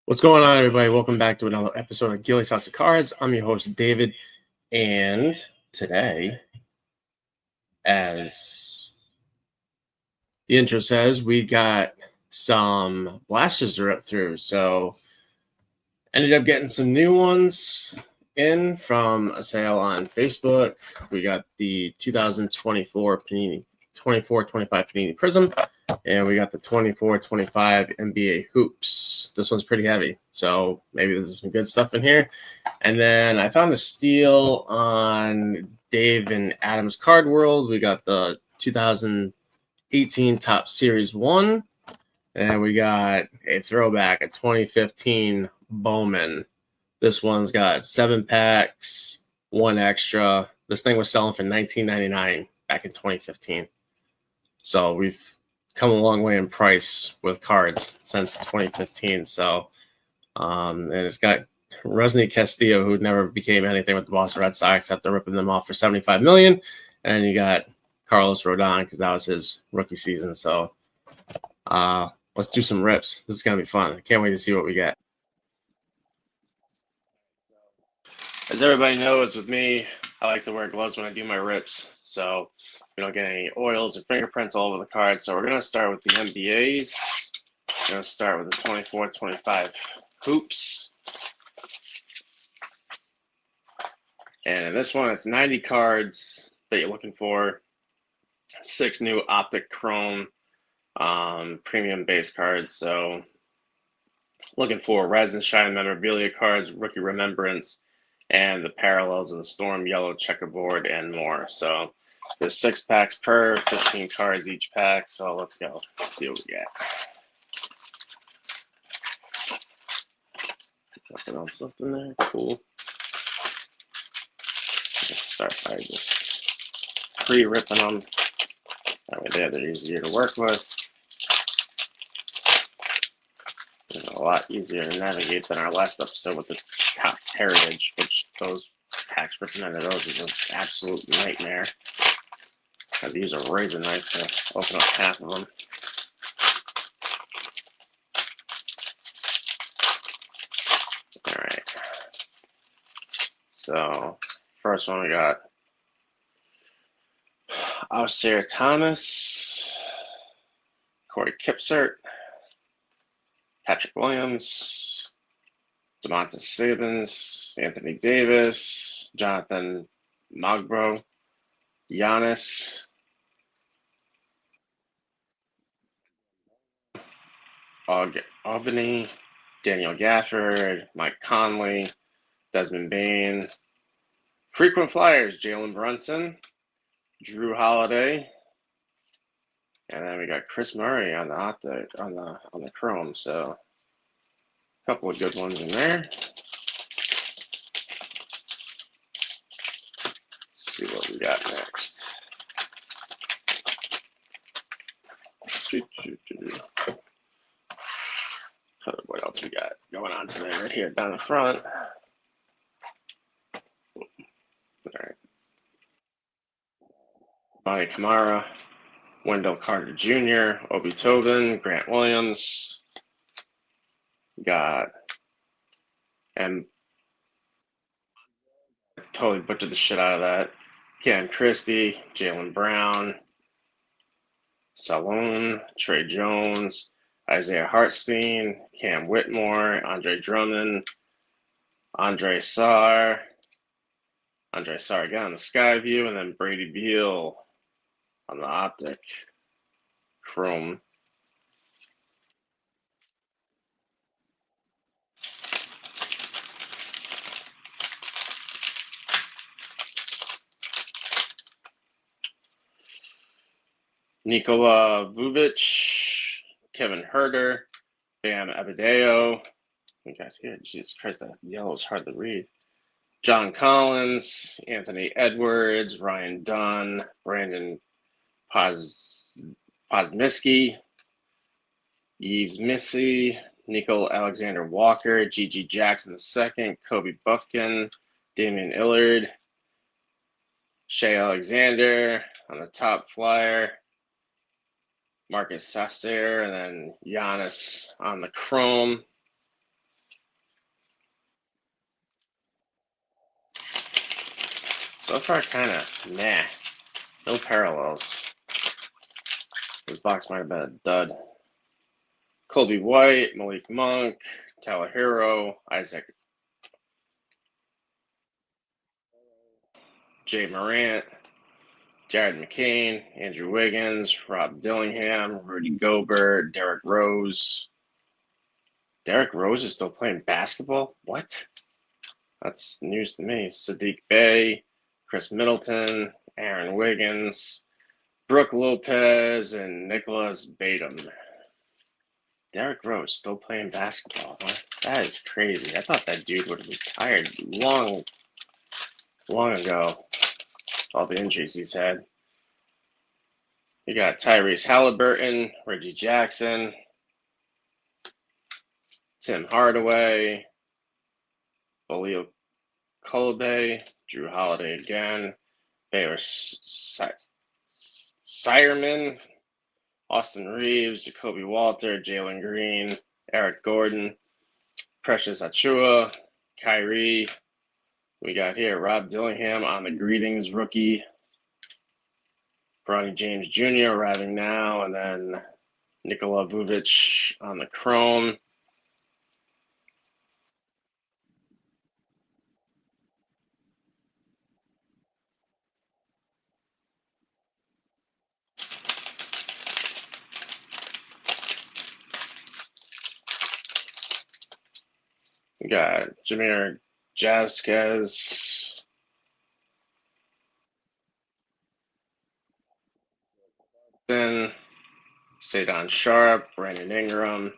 What's going on, everybody? Welcome back to another episode of Gilly's House of Cards. I'm your host, David, and today, as the intro says, we got some blasters to rip through. So, ended up getting some new ones in from a sale on Facebook. We got the 2024 Panini 24-25 Panini Prizim. And we got the 24-25 NBA Hoops. This one's pretty heavy, so maybe there's some good stuff in here. And then I found a steal on Dave and Adam's Card World. We got the 2018 Top Series 1. And we got a throwback, a 2015 Bowman. This one's got 7 packs, 1 extra. This thing was selling for $19.99 back in 2015. So we've come a long way in price with cards since 2015. So, and it's got Rusney Castillo, who never became anything with the Boston Red Sox after ripping them off for $75 million. And you got Carlos Rodon, because that was his rookie season. So, let's do some rips. This is going to be fun. I can't wait to see what we get. As everybody knows, with me, I like to wear gloves when I do my rips. So we don't get any oils or fingerprints all over the card. So we're going to start with the NBAs. We're going to start with the 24-25 Hoops. And in this one, it's 90 cards that you're looking for. 6 new Optic Chrome premium base cards. So looking for Res and Shine memorabilia cards, Rookie Remembrance, and the Parallels of the Storm, Yellow Checkerboard, and more. So there's 6 packs per, 15 cards each pack. So let's go. Let's see what we get. Nothing else left in there. Cool. Let's start by just pre-ripping them. That way they're easier to work with. It's a lot easier to navigate than our last episode with the Topps Heritage, which those packs ripping into those is an absolute nightmare. Had to use a razor knife to open up half of them. All right. So first one we got Ausar Thomas, Corey Kipsert, Patrick Williams, DeMontis Sabins, Anthony Davis, Jonathan Magbro, Giannis, Albany, Daniel Gafford, Mike Conley, Desmond Bain, frequent flyers, Jalen Brunson, Drew Holiday, and then we got Chris Murray on the Chrome. So a couple of good ones in there. Let's see what we got next. What else we got going on today? Right here down the front. All right. Bonnie Kamara, Wendell Carter Jr., Obi Tobin, Grant Williams. Got, and totally butchered the shit out of that. Ken Christie, Jaylen Brown, Salone, Trey Jones, Isaiah Hartstein, Cam Whitmore, Andre Drummond, Andre Sarr again on the Skyview, and then Brady Beal on the Optic Chrome. Nikola Vujic, Kevin Herter, Bam Adebayo. We got here. Jesus Christ, that yellow is hard to read. John Collins, Anthony Edwards, Ryan Dunn, Brandon Posmiski, Yves Missy, Nicole Alexander Walker, Gigi Jackson II, Kobe Buffkin, Damian Illard, Shea Alexander on the top flyer, Marcus Sasser, and then Giannis on the Chrome. So far, kind of nah. No parallels. This box might have been a dud. Colby White, Malik Monk, Tyler Hero, Isaac, Jay Morant, Jared McCain, Andrew Wiggins, Rob Dillingham, Rudy Gobert, Derrick Rose. Derrick Rose is still playing basketball? What? That's news to me. Sadiq Bey, Chris Middleton, Aaron Wiggins, Brooke Lopez, and Nicholas Batum. Derrick Rose still playing basketball, huh? That is crazy. I thought that dude would have retired long ago. All the injuries he's had. You got Tyrese Halliburton, Reggie Jackson, Tim Hardaway, Bolio Colbe, Drew Holiday again, Baylor Sireman, Austin Reeves, Jacoby Walter, Jalen Green, Eric Gordon, Precious Achua, Kyrie. We got here Rob Dillingham on the greetings rookie. Bronny James Jr. arriving now, and then Nikola Vujic on the chrome. We got Jameer Jazzquez, then Sadon Sharp, Brandon Ingram,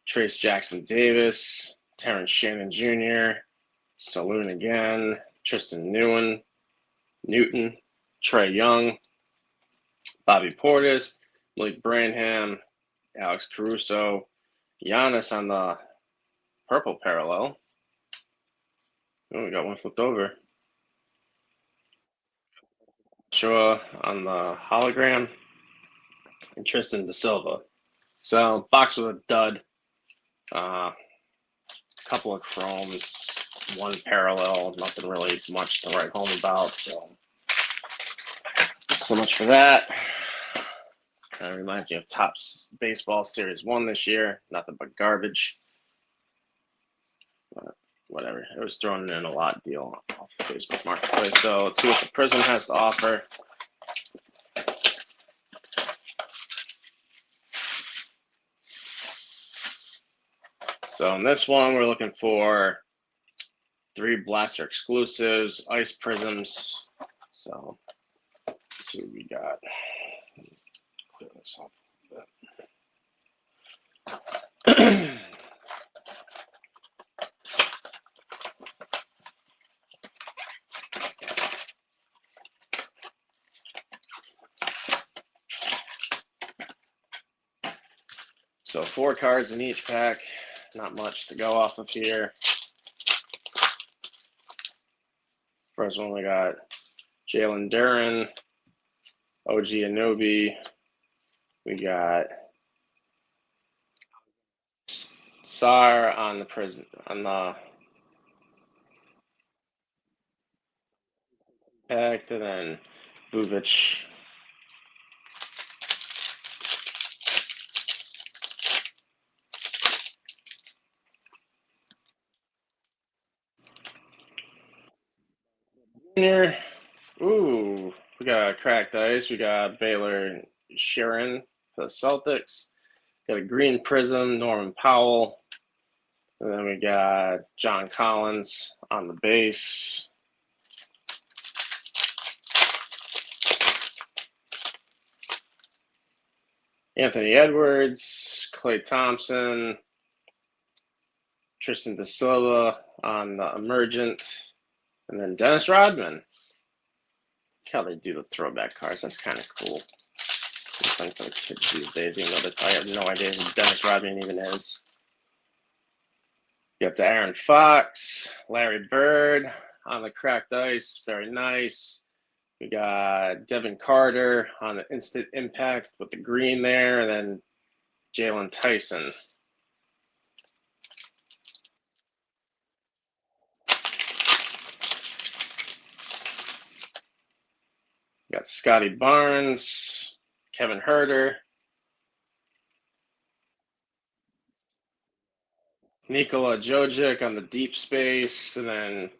Trace Jackson Davis, Terrence Shannon Jr., Saloon again, Tristan Newton, Trey Young, Bobby Portis, Malik Branham, Alex Caruso, Giannis on the purple parallel. Oh, we got one flipped over. Shua on the hologram, and Tristan Da Silva. So box was a dud. Couple of chromes, one parallel, nothing really much to write home about. So much for that. Kind of reminds me of Topps Baseball Series 1 this year. Nothing but garbage. But whatever. It was thrown in a lot deal off the Facebook Marketplace. So let's see what the Prizim has to offer. So in this one, we're looking for 3 Blaster exclusives, Ice Prisms. So let's see what we got. Clear this up a bit. So 4 cards in each pack. Not much to go off of here. First one, we got Jalen Duren, OG Anunoby. We got Sar on the Prizim, on the pack, and then Vujic. Here, ooh, we got cracked ice. We got Baylor Sharon for the Celtics. Got a green Prizm, Norman Powell. And then we got John Collins on the base. Anthony Edwards, Klay Thompson, Tristan Da Silva on the emergent, and then Dennis Rodman. Look how they do the throwback cards. That's kind of cool. Something for the kids these days, even though they probably have no idea who Dennis Rodman even is. You got the Aaron Fox, Larry Bird on the cracked ice. Very nice. We got Devin Carter on the instant impact with the green there, and then Jalen Tyson. We got Scotty Barnes, Kevin Herter, Nikola Jojic on the deep space, and then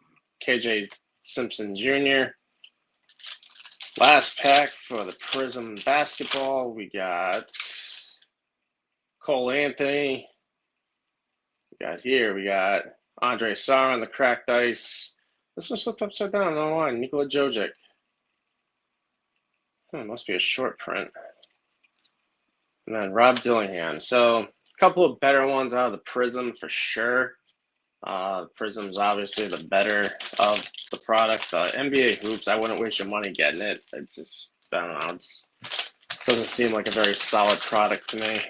KJ Simpson Jr. Last pack for the Prizim basketball, we got Cole Anthony. We got Andre Sarr on the cracked ice. This one's flipped upside down. I don't know why. Nikola Jojic. Must be a short print. And then Rob Dillingham. So a couple of better ones out of the Prizim for sure. Prizm's obviously the better of the product. NBA Hoops, I wouldn't waste your money getting it. It just, I don't know, it just doesn't seem like a very solid product to me.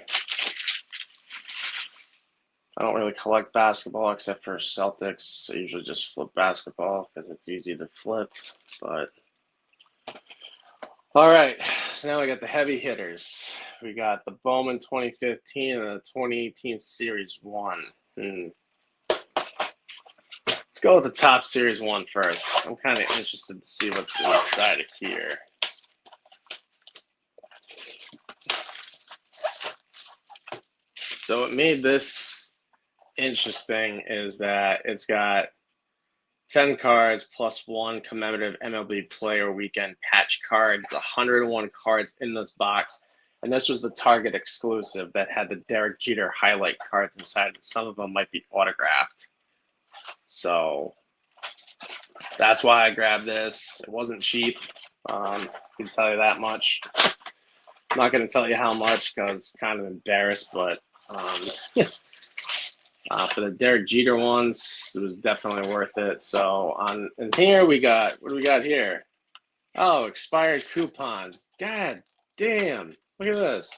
I don't really collect basketball except for Celtics. I usually just flip basketball because it's easy to flip. But all right, so now we got the heavy hitters. We got the Bowman 2015 and the 2018 Series 1. Let's go with the top Series 1 first. I'm kind of interested to see what's inside of here. So what made this interesting is that it's got 10 cards plus one commemorative MLB Player Weekend patch card, 101 cards in this box. And this was the Target exclusive that had the Derek Jeter highlight cards inside. Some of them might be autographed. So that's why I grabbed this. It wasn't cheap. I can tell you that much. I'm not going to tell you how much because kind of embarrassed, but for the Derek Jeter ones, it was definitely worth it. So in here we got, what do we got here? Oh, expired coupons. God damn. Look at this.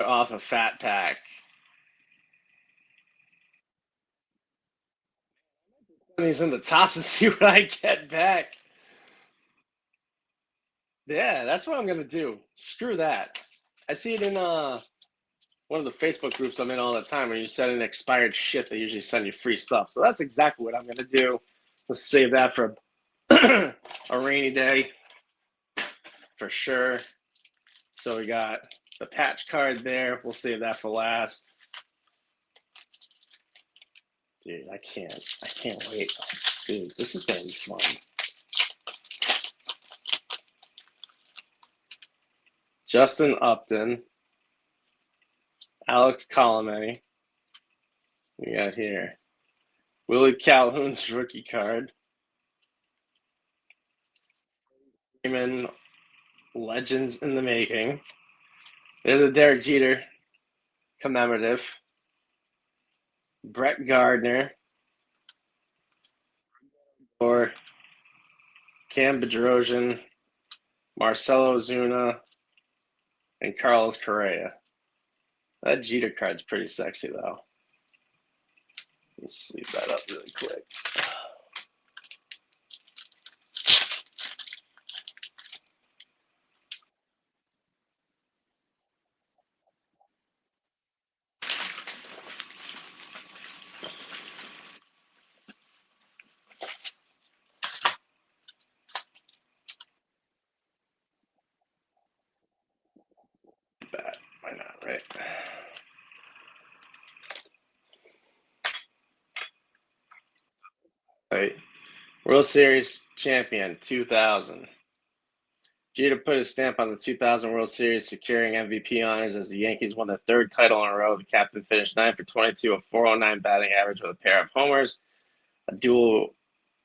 Off a fat pack. Put these in the tops and see what I get back. Yeah, that's what I'm going to do. Screw that. I see it in one of the Facebook groups I'm in all the time where you send in expired shit, they usually send you free stuff. So that's exactly what I'm going to do. Let's save that for a rainy day for sure. So we got the patch card there. We'll save that for last. Dude, I can't wait. Let's see. This is going to be fun. Justin Upton. Alex Colomé. We got here Willie Calhoun's rookie card. Freeman, legends in the making. There's a Derek Jeter commemorative. Brett Gardner. Or Cam Bedrosian, Marcelo Ozuna, and Carlos Correa. That Jeter card's pretty sexy, though. Let's sleeve that up really quick. That, why not, right? Right. World Series champion 2000. Jeter put his stamp on the 2000 World Series, securing MVP honors as the Yankees won their third title in a row. The captain finished 9 for 22, a 409 batting average with a pair of homers, a duo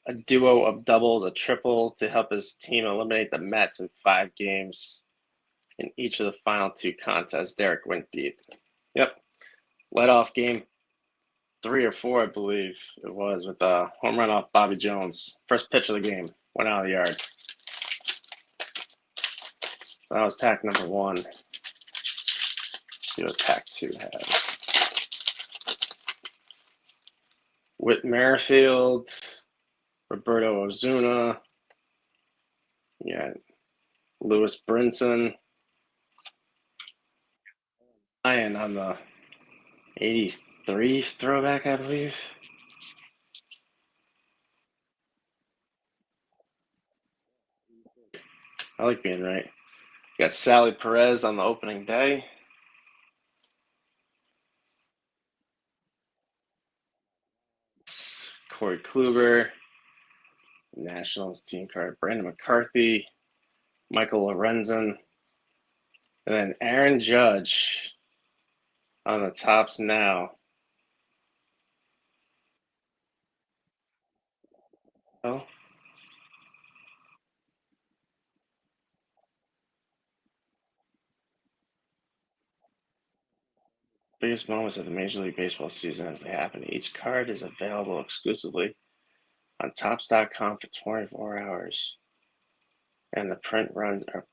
of doubles, a triple to help his team eliminate the Mets in 5 games in each of the final 2 contests. Derek went deep. Yep. Led off game 3 or 4, I believe it was, with a home run off Bobby Jones. First pitch of the game. Went out of the yard. That was pack number 1. See what pack 2 has. Whit Merrifield, Roberto Ozuna. Yeah, Lewis Brinson. Ryan on the 83 throwback, I believe. I like being right. Got Sally Perez on the opening day. Corey Kluber, Nationals team card. Brandon McCarthy, Michael Lorenzen, and then Aaron Judge on the tops now. Oh, biggest moments of the Major League Baseball season as they happen. Each card is available exclusively on Topps.com for 24 hours, and the print runs are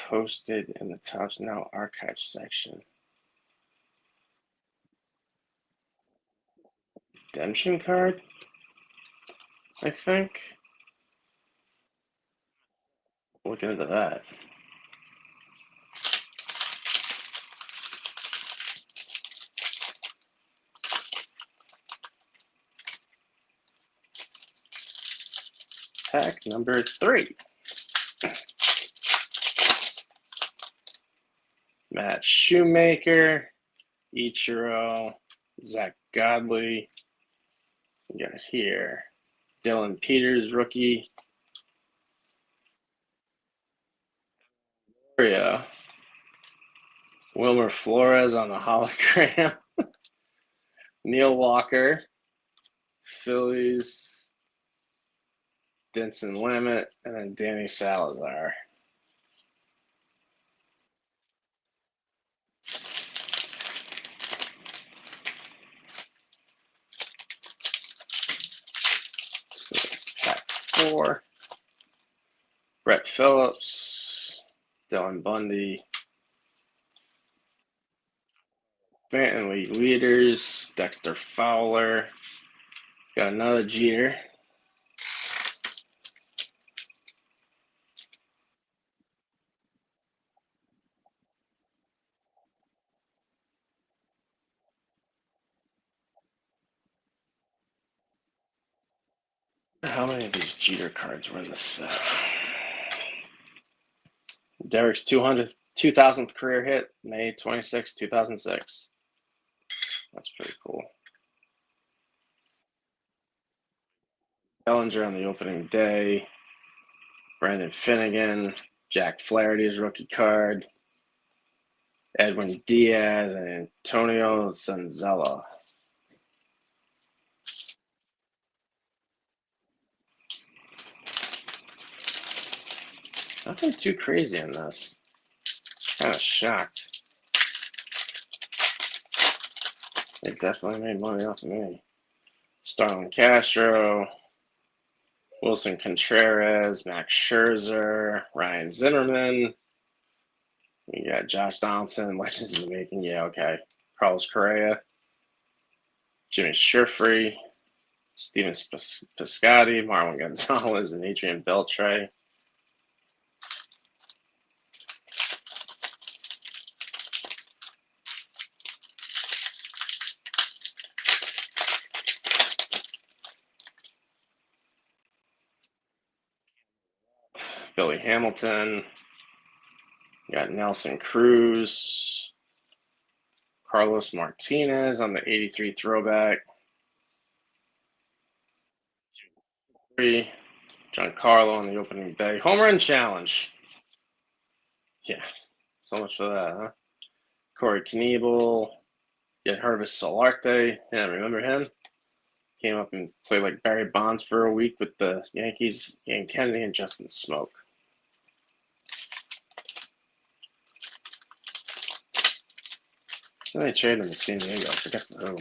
posted in the Topps Now archive section. Redemption card, I think. Looking into that. Pack number 3. Matt Shoemaker, Ichiro, Zach Godley. We got here Dylan Peters, rookie. Wilmer Flores on the hologram. Neil Walker, Phillies, Denson Lamet, and then Danny Salazar. So, pack 4. Brett Phillips, Dylan Bundy, Stanton League leaders, Dexter Fowler. Got another Jeter. How many of these Jeter cards were in this set? Derek's 2000th career hit, May 26, 2006. That's pretty cool. Bellinger on the opening day. Brandon Finnegan, Jack Flaherty's rookie card. Edwin Diaz and Antonio Zanzella. Nothing too crazy in this. Kind of shocked. They definitely made money off of me. Starlin Castro, Wilson Contreras, Max Scherzer, Ryan Zimmerman. We got Josh Donaldson, Legends in the Making. Yeah, okay. Carlos Correa, Jimmy Sherfree, Steven Piscotty, Marlon Gonzalez, and Adrian Beltre. Billy Hamilton. You got Nelson Cruz, Carlos Martinez on the 83 throwback. Giancarlo on the opening day. Home run challenge. Yeah, so much for that, huh? Corey Knebel. You had Hervis Solarte. Yeah, remember him? Came up and played like Barry Bonds for a week with the Yankees. Ian Kennedy and Justin Smoke. They traded him to San Diego. I forget who.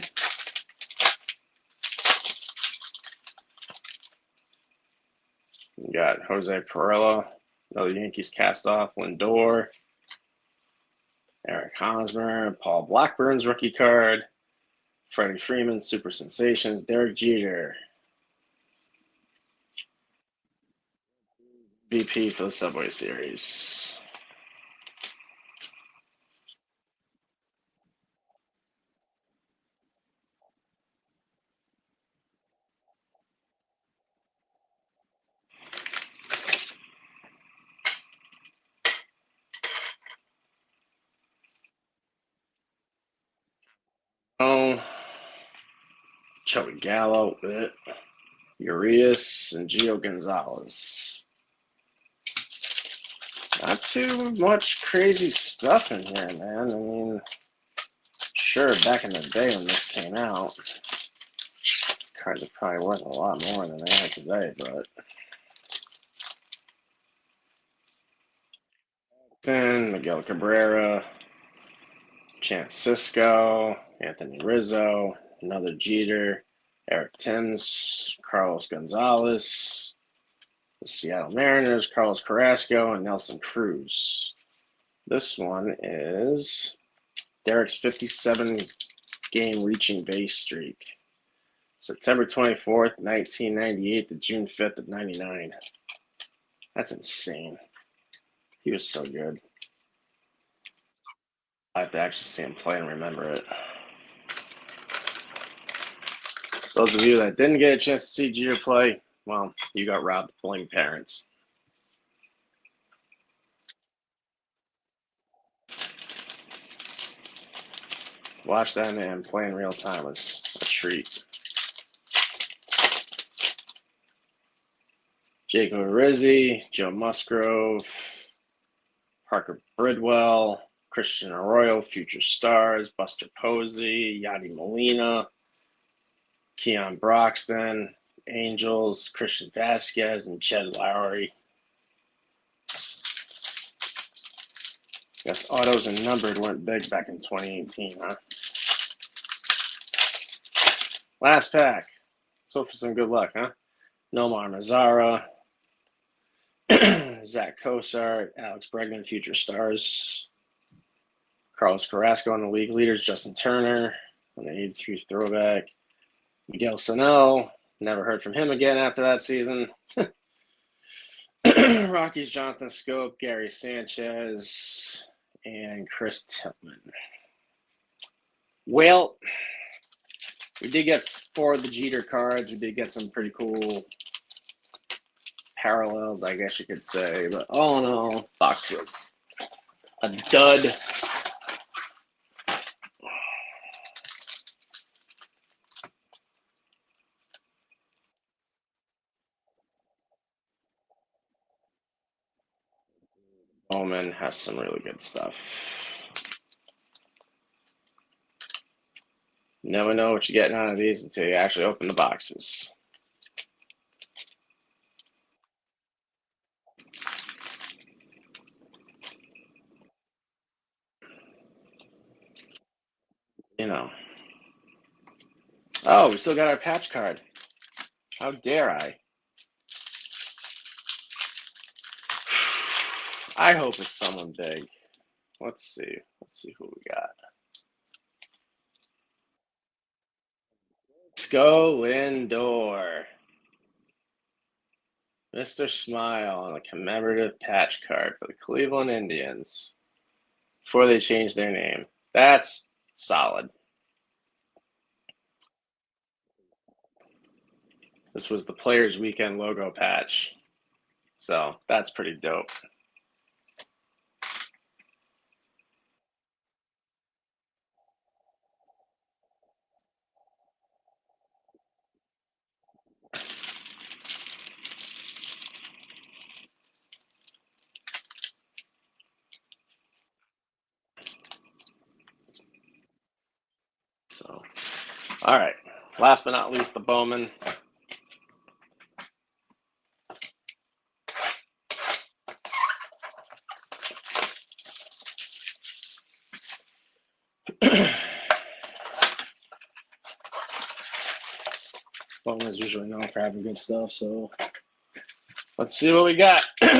You got Jose Perella, another Yankees cast off. Lindor, Eric Hosmer, Paul Blackburn's rookie card, Freddie Freeman, Super Sensations, Derek Jeter, VP for the Subway Series. Oh, Joey Gallo, Urias, and Gio Gonzalez. Not too much crazy stuff in here, man. I mean, sure, back in the day when this came out, cards are probably worth a lot more than they are today, but then Miguel Cabrera, Chance Sisco, Anthony Rizzo, another Jeter, Eric Thames, Carlos Gonzalez, the Seattle Mariners, Carlos Carrasco, and Nelson Cruz. This one is Derek's 57-game reaching base streak. September 24th, 1998 to June 5th of 99. That's insane. He was so good. I have to actually see him play and remember it. Those of you that didn't get a chance to see Jeter play, well, you got robbed of bling parents. Watch that man play in real time was a treat. Jacob Rizzi, Joe Musgrove, Parker Bridwell, Christian Arroyo, Future Stars, Buster Posey, Yadi Molina, Keon Broxton, Angels, Christian Vasquez, and Jed Lowry. Guess autos and numbered went big back in 2018, huh? Last pack. Let's hope for some good luck, huh? Nomar Mazara, Zach Kosar, Alex Bregman, Future Stars, Carlos Carrasco on the league leaders, Justin Turner on the 83 throwback, Miguel Sano, never heard from him again after that season. Rockies, Jonathan Scope, Gary Sanchez, and Chris Tillman. Well, we did get 4 of the Jeter cards. We did get some pretty cool parallels, I guess you could say. But all in all, box was a dud. Bowman has some really good stuff. Never know what you're getting out of these until you actually open the boxes. You know. Oh, we still got our patch card. How dare I? I hope it's someone big. Let's see. Let's see who we got. Let's go, Lindor. Mr. Smile on a commemorative patch card for the Cleveland Indians before they changed their name. That's solid. This was the Players Weekend logo patch. So that's pretty dope. So, all right. Last but not least, the Bowman. Bowman is usually known for having good stuff, so let's see what we got. Got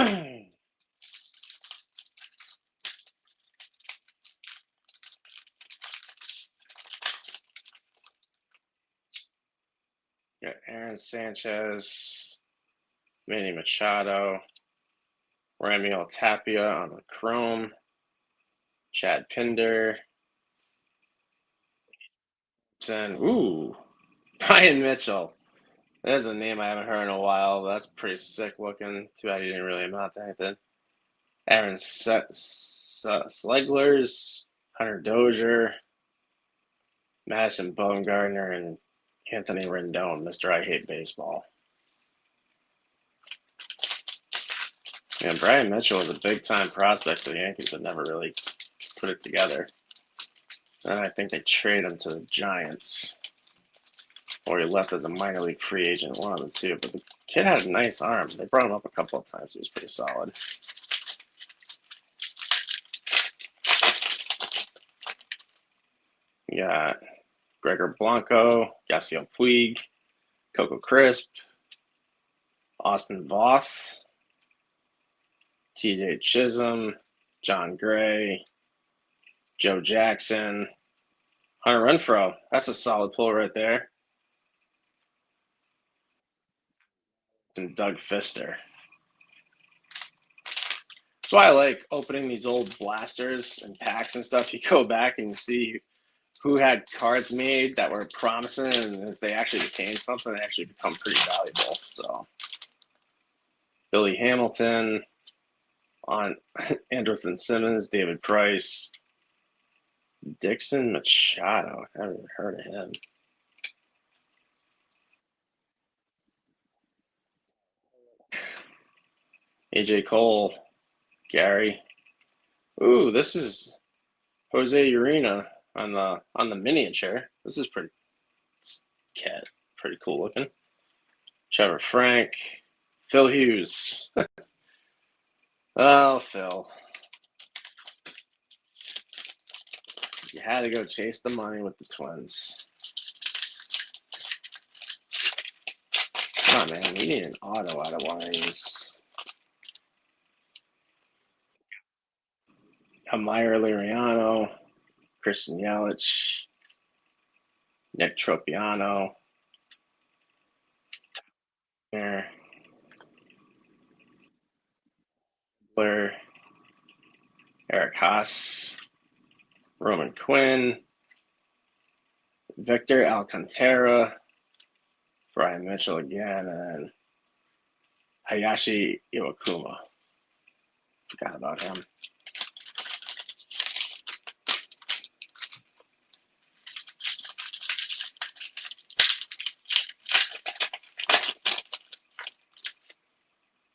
Aaron Sanchez, Manny Machado, Ramuel Tapia on the Chrome, Chad Pinder, and Brian Mitchell. There's a name I haven't heard in a while. That's pretty sick looking. Too bad he didn't really amount to anything. Aaron Sleglers, Hunter Dozier, Madison Bumgarner and Anthony Rendon, Mr. I Hate Baseball. And Brian Mitchell was a big-time prospect for the Yankees, but never really put it together. And I think they traded him to the Giants. Or he left as a minor league free agent, one of the two. But the kid had a nice arm. They brought him up a couple of times. He was pretty solid. We got Gregor Blanco, Yasiel Puig, Coco Crisp, Austin Voth, TJ Chisholm, John Gray, Joe Jackson, Hunter Renfroe. That's a solid pull right there. And Doug Fister. That's why I like opening these old blasters and packs and stuff. You go back and see who had cards made that were promising, and if they actually became something, they actually become pretty valuable. So, Billy Hamilton, on Andrelton Simmons, David Price, Dixon Machado. I haven't even heard of him. AJ Cole, Gary. Ooh, this is Jose Urena on the miniature. This is pretty cool looking. Trevor Frank, Phil Hughes. Oh, Phil. You had to go chase the money with the Twins. Come on, man. We need an auto out of one of these. Amir Liriano, Christian Yelich, Nick Tropiano. There. Blair, Eric Haas, Roman Quinn, Victor Alcantara, Brian Mitchell again, and Hayashi Iwakuma. Forgot about him.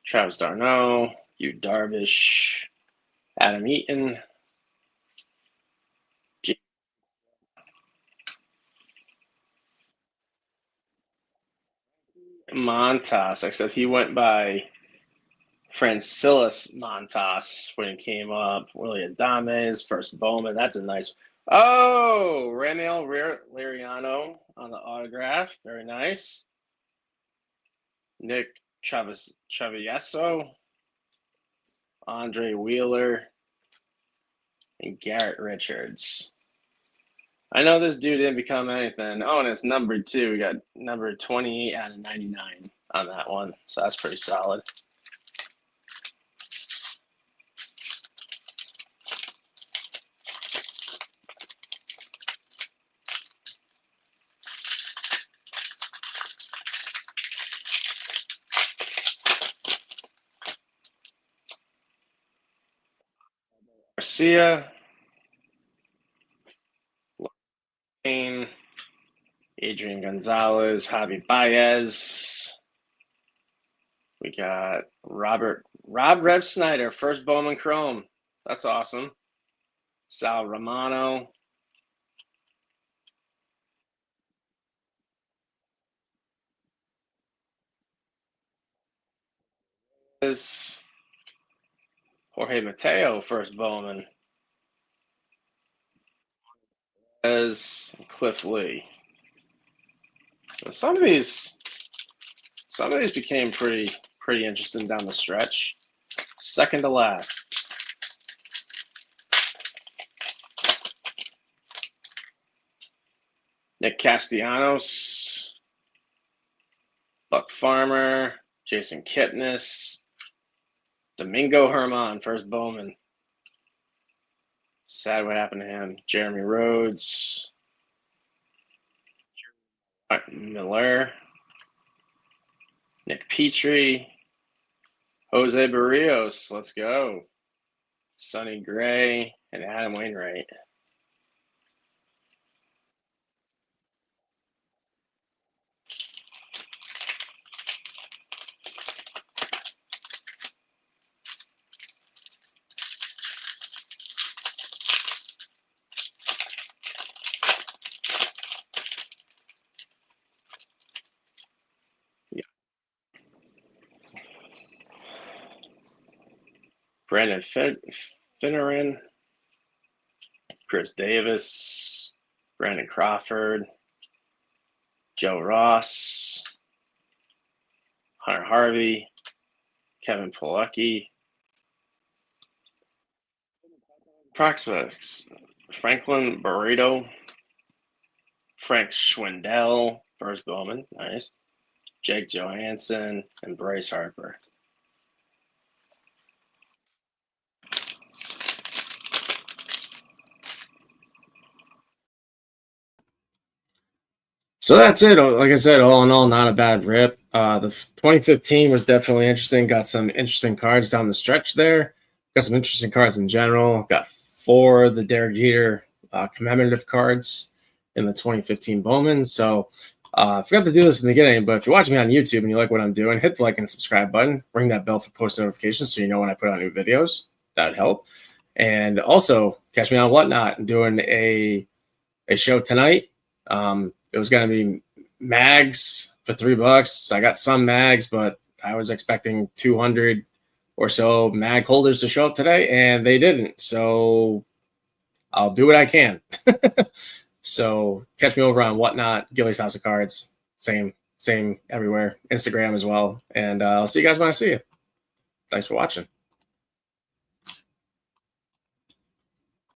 Travis d'Arnaud, Yu Darvish, Adam Eaton, Montas, except he went by Francilis Montas when he came up. Willie Adames, first Bowman. That's a nice. Oh, Ramiel Liriano on the autograph. Very nice. Nick Travieso, Andre Wheeler, and Garrett Richards. I know this dude didn't become anything. Oh, and it's numbered too. We got number 28 out of 99 on that one. So that's pretty solid. Garcia, Lane, Adrian Gonzalez, Javi Baez. We got Rob Rev Snyder, first Bowman Chrome. That's awesome. Sal Romano. Jorge Mateo, first Bowman. As Cliff Lee. Some of these became pretty interesting down the stretch. Second to last. Nick Castellanos, Buck Farmer, Jason Kipnis, Domingo Herman, first Bowman. Sad what happened to him. Jeremy Rhodes, Martin Miller, Nick Petrie, Jose Barrios, let's go. Sonny Gray, and Adam Wainwright. Brandon Finneran, Chris Davis, Brandon Crawford, Joe Ross, Hunter Harvey, Kevin Pilecki, Prospects, Franklin Burrito, Frank Schwindel, first Bowman, nice, Jake Johansson, and Bryce Harper. So that's it. Like I said, all in all, not a bad rip. The 2015 was definitely interesting. Got some interesting cards down the stretch there. Got some interesting cards in general. Got 4 of the Derek Jeter commemorative cards in the 2015 Bowman. So I forgot to do this in the beginning, but if you're watching me on YouTube and you like what I'm doing, hit the like and subscribe button. Ring that bell for post notifications so you know when I put out new videos. That'd help. And also catch me on Whatnot doing a show tonight. It was going to be mags for $3. I got some mags, but I was expecting 200 or so mag holders to show up today, and they didn't. So I'll do what I can. So catch me over on Whatnot, Gilly's House of Cards. Same everywhere. Instagram as well. And I'll see you guys when I see you. Thanks for watching.